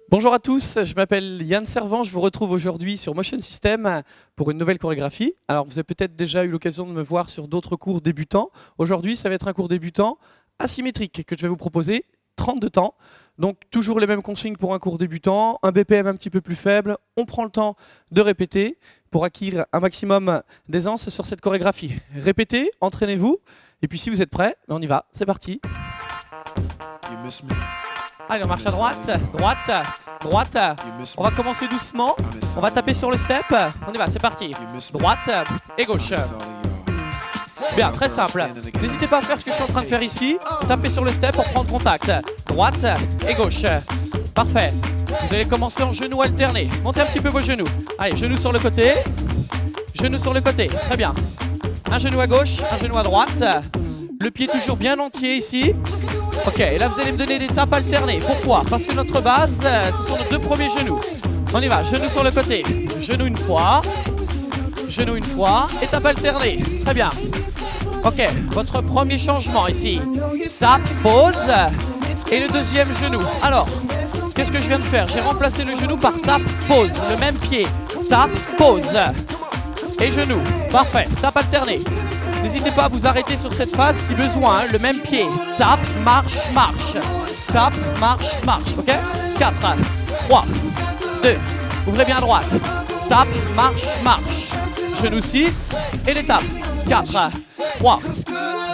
Bonjour à tous, je m'appelle Yann Servant, je vous retrouve aujourd'hui sur Motion System pour une nouvelle chorégraphie. Alors vous avez peut-être déjà eu l'occasion de me voir sur d'autres cours débutants. Aujourd'hui ça va être un cours débutant asymétrique que je vais vous proposer, 32 temps. Donc toujours les mêmes consignes pour un cours débutant, un BPM un petit peu plus faible, on prend le temps de répéter pour acquérir un maximum d'aisance sur cette chorégraphie. Répétez, entraînez-vous, et puis si vous êtes prêts, on y va, c'est parti. Allez, on marche à droite, droite, droite. On va commencer doucement. On va taper sur le step. On y va, c'est parti. Droite et gauche. Bien, très simple. N'hésitez pas à faire ce que je suis en train de faire ici. Tapez sur le step pour prendre contact. Droite et gauche. Parfait. Vous allez commencer en genoux alternés. Montez un petit peu vos genoux. Allez, genoux sur le côté. Genoux sur le côté. Très bien. Un genou à gauche, un genou à droite. Le pied toujours bien entier ici. Ok, et là vous allez me donner des tapes alternées. Pourquoi? Parce que notre base, ce sont nos deux premiers genoux. On y va, genou sur le côté. Genou une fois, et tape alternée. Très bien. Ok, votre premier changement ici. Tape, pause, et le deuxième genou. Alors, qu'est-ce que je viens de faire? J'ai remplacé le genou par tape, pause. Le même pied. Tape, pause. Et genou. Parfait, tape alternée. N'hésitez pas à vous arrêter sur cette phase si besoin, hein. Le même pied. Tape, marche, marche. Tape, marche, marche. Ok? 4, 3, 2. Ouvrez bien à droite. Tape, marche, marche. Genou 6 et les tapes. 4, 3,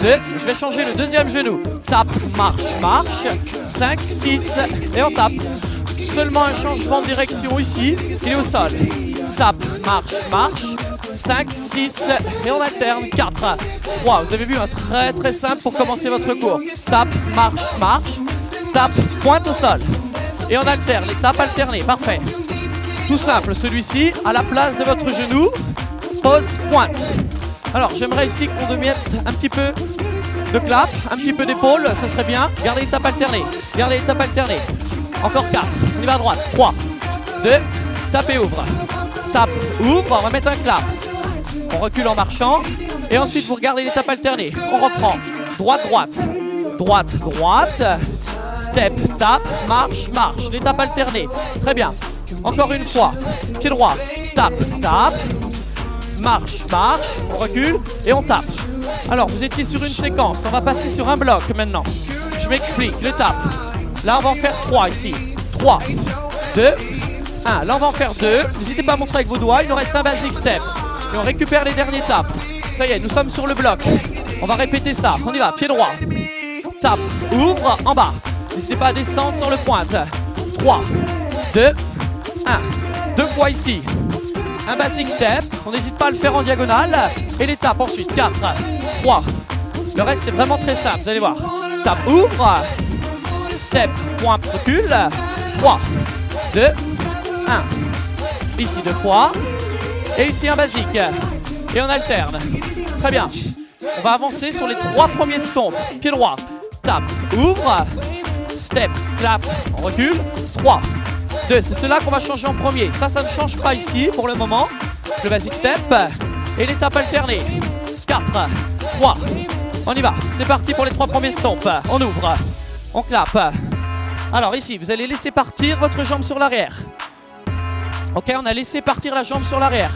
2. Je vais changer le deuxième genou. Tape, marche, marche. 5, 6 et on tape. Seulement un changement de direction ici. Il est au sol. Tape, marche, marche. 5, 6 et on alterne. 4, 3. Vous avez vu, un très simple pour commencer votre cours. Tape, marche, marche. Tape, pointe au sol. Et on alterne, les tapes alternées. Parfait. Tout simple, celui-ci à la place de votre genou. Pause, pointe. Alors j'aimerais ici qu'on mette un petit peu de clap, un petit peu d'épaule, ça serait bien. Gardez les tapes alternées. Gardez les tapes alternées. Encore 4. On y va à droite. 3, 2. Tape et ouvre. Tape, ouvre. On va mettre un clap. On recule en marchant. Et ensuite, vous regardez les tapes alternées. On reprend. Droite, droite. Droite, droite. Step, tape, marche, marche. Les tapes alternées. Très bien. Encore une fois. Pied droit. Tape, tape. Marche, marche. On recule et on tape. Alors, vous étiez sur une séquence. On va passer sur un bloc maintenant. Je m'explique. Les tapes. Là, on va en faire 3 ici. 3, 2, 1. Là, on va en faire 2. N'hésitez pas à montrer avec vos doigts. Il nous reste un basic step. Et on récupère les derniers tapes. Ça y est, nous sommes sur le bloc. On va répéter ça. On y va, pied droit. Tape, ouvre, en bas. N'hésitez pas à descendre sur le pointe. 3, 2, 1. 2 fois ici. Un basic step. On n'hésite pas à le faire en diagonale. Et les tapes ensuite. 4, 3. Le reste est vraiment très simple. Vous allez voir. Tape, ouvre. Step, pointe, recule. 3, 2, 1. Ici 2 fois. Et ici un basique. Et on alterne. Très bien. On va avancer sur les 3 premiers stompes. Pied droit. Tape. Ouvre. Step. Clap. On recule. 3, 2. C'est cela qu'on va changer en premier. Ça ne change pas ici pour le moment. Le basic step. Et les tapes alternées. 4, 3. On y va. C'est parti pour les 3 premiers stompes. On ouvre. On clap. Alors ici, vous allez laisser partir votre jambe sur l'arrière. Ok, on a laissé partir la jambe sur l'arrière.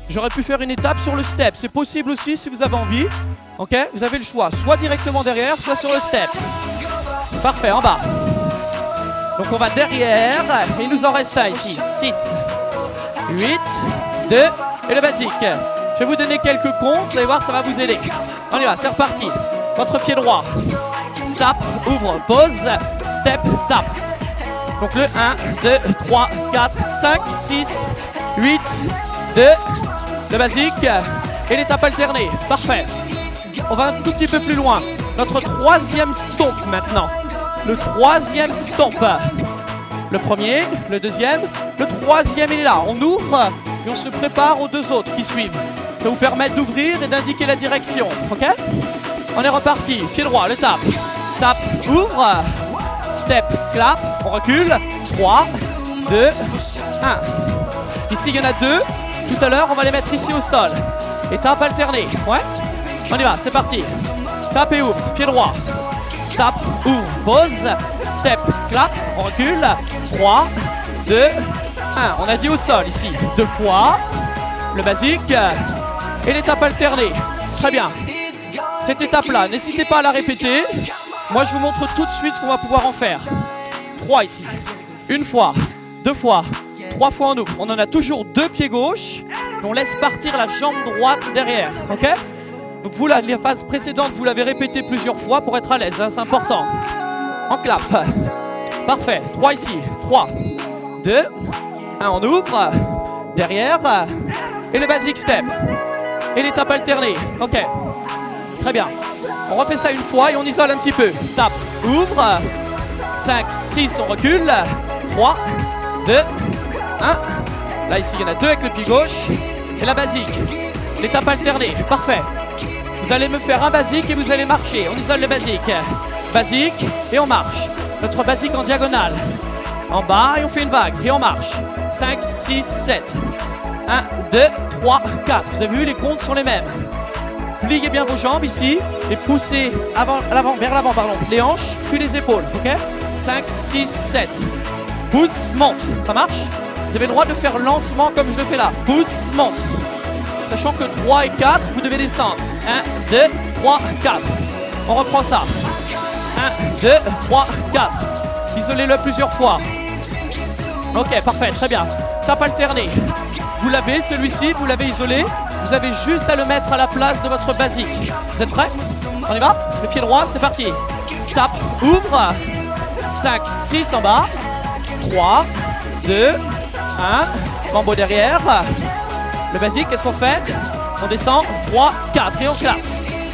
J'aurais pu faire une étape sur le step. C'est possible aussi si vous avez envie. Ok, vous avez le choix. Soit directement derrière, soit sur le step. Parfait, en bas. Donc on va derrière. Et il nous en reste ça ici. 6, 8, 2. Et le basique. Je vais vous donner quelques comptes. Vous allez voir, ça va vous aider. On y va, c'est reparti. Votre pied droit. Tape, ouvre, pause. Step, tape. Donc le 1, 2, 3, 4, 5, 6, 8, 2, le basique et les tapes alternées. Parfait. On va un tout petit peu plus loin. Notre 3e stomp maintenant. Le 3e stomp. Le premier, le deuxième, le 3e il est là. On ouvre et on se prépare aux 2 autres qui suivent. Ça vous permet d'ouvrir et d'indiquer la direction. Ok? On est reparti. Pied droit, le tape. Tape, ouvre. Step, clap, on recule. 3, 2, 1. Ici, il y en a 2. Tout à l'heure, on va les mettre ici au sol. Et tape alternée. Ouais? On y va, c'est parti. Tape et ouvre. Pied droit. Tape, ouvre, pause. Step, clap, on recule. 3, 2, 1. On a dit au sol ici. 2 fois. Le basique. Et l'étape alternée. Très bien. Cette étape-là, n'hésitez pas à la répéter. Moi, je vous montre tout de suite ce qu'on va pouvoir en faire. 3 ici. 1 fois, 2 fois, 3 fois en ouvre. On en a toujours 2 pieds gauche. On laisse partir la jambe droite derrière. Ok? Donc vous, la phase précédente, vous l'avez répété plusieurs fois pour être à l'aise. Hein, c'est important. En clap. Parfait. 3 ici. 3, 2, 1. On ouvre. Derrière. Et le basic step. Et l'étape alternée. Ok. Très bien. On refait ça une fois et on isole un petit peu. Tape. Ouvre. 5, 6. On recule. 3, 2, 1. Là, ici, il y en a 2 avec le pied gauche. Et la basique. L'étape alternée. Parfait. Vous allez me faire un basique et vous allez marcher. On isole le basique. Basique et on marche. Notre basique en diagonale. En bas et on fait une vague. Et on marche. 5, 6, 7. 1, 2, 3, 4. Vous avez vu, les comptes sont les mêmes. Pliez bien vos jambes ici. Et poussez vers l'avant, pardon. Les hanches, puis les épaules. Ok? 5, 6, 7. Pousse, monte. Ça marche? Vous avez le droit de faire lentement comme je le fais là. Pousse, monte. Sachant que 3 et 4, vous devez descendre. 1, 2, 3, 4. On reprend ça. 1, 2, 3, 4. Isolez-le plusieurs fois. Ok, parfait, très bien. Tape alternée. Vous l'avez, celui-ci, vous l'avez isolé. Vous avez juste à le mettre à la place de votre basique. Vous êtes prêts? On y va? Le pied droit, c'est parti. Tape, ouvre. 5, 6 en bas. 3, 2, 1. Combo derrière. Le basique, qu'est-ce qu'on fait? On descend. 3, 4 et on clappe.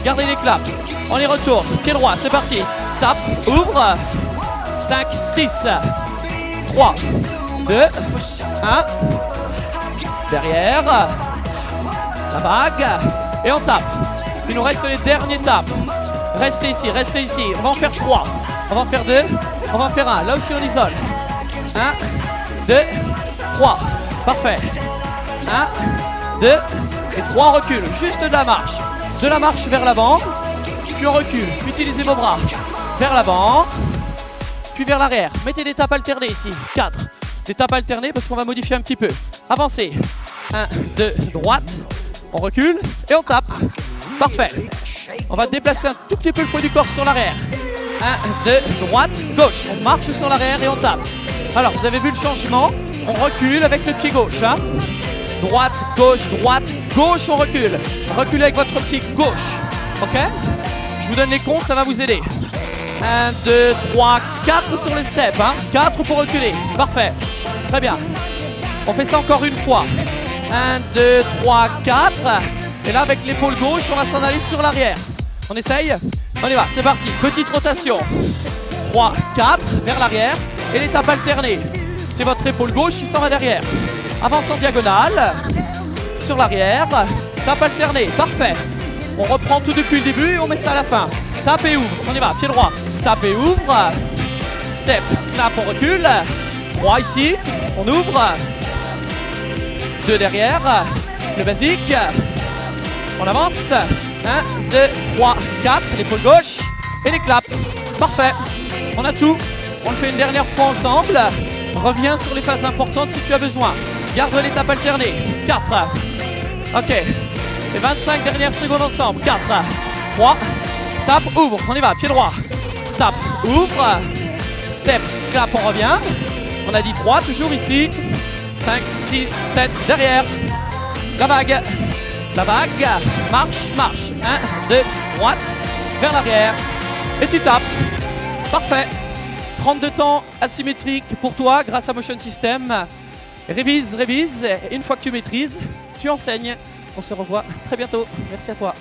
Gardez les claps. On y retourne. Pied droit, c'est parti. Tape, ouvre. 5, 6. 3, 2, 1. Derrière. La vague. Et on tape. Il nous reste les derniers tapes. Restez ici, restez ici. On va en faire 3. On va en faire 2. On va en faire 1. Là aussi, on isole. 1, 2, 3. Parfait. 1, 2 et 3. On recule. Juste de la marche. De la marche vers l'avant. Puis on recule. Utilisez vos bras. Vers l'avant. Puis vers l'arrière. Mettez des tapes alternées ici. 4. Des tapes alternées parce qu'on va modifier un petit peu. Avancez. 1, 2, droite. On recule et on tape. Parfait. On va déplacer un tout petit peu le poids du corps sur l'arrière. 1, 2, droite, gauche. On marche sur l'arrière et on tape. Alors, vous avez vu le changement. On recule avec le pied gauche. Hein. Droite, gauche, gauche, on recule. Reculez avec votre pied gauche. Ok? Je vous donne les comptes, ça va vous aider. 1, 2, 3, 4 sur le step. Hein. 4 pour reculer. Parfait. Très bien. On fait ça encore une fois. 1, 2, 3, 4. Et là, avec l'épaule gauche, on va s'en aller sur l'arrière. On essaye? On y va, c'est parti. Petite rotation. 3, 4, vers l'arrière. Et l'étape alternée. C'est votre épaule gauche qui s'en va derrière. Avance en diagonale. Sur l'arrière. Tape alternée. Parfait. On reprend tout depuis le début et on met ça à la fin. Tape et ouvre. On y va. Pied droit. Tape et ouvre. Step. Clap, on recule. 3 ici. On ouvre. 2 derrière. Le basique. On avance. 1, 2, 3, 4. L'épaule gauche. Et les claps. Parfait. On a tout. On le fait une dernière fois ensemble. Reviens sur les phases importantes si tu as besoin. Garde l'étape alternée. 4. Ok. Les 25 dernières secondes ensemble. 4. 3. Tape, ouvre. On y va. Pied droit. Tape, ouvre. Step, clap, on revient. On a dit 3, toujours ici. 5, 6, 7. Derrière. La vague. La vague. Marche, marche. 1, 2, droite. Vers l'arrière. Et tu tapes. Parfait. 32 temps asymétriques pour toi grâce à Motion System. Révise, révise. Et une fois que tu maîtrises, tu enseignes. On se revoit très bientôt. Merci à toi.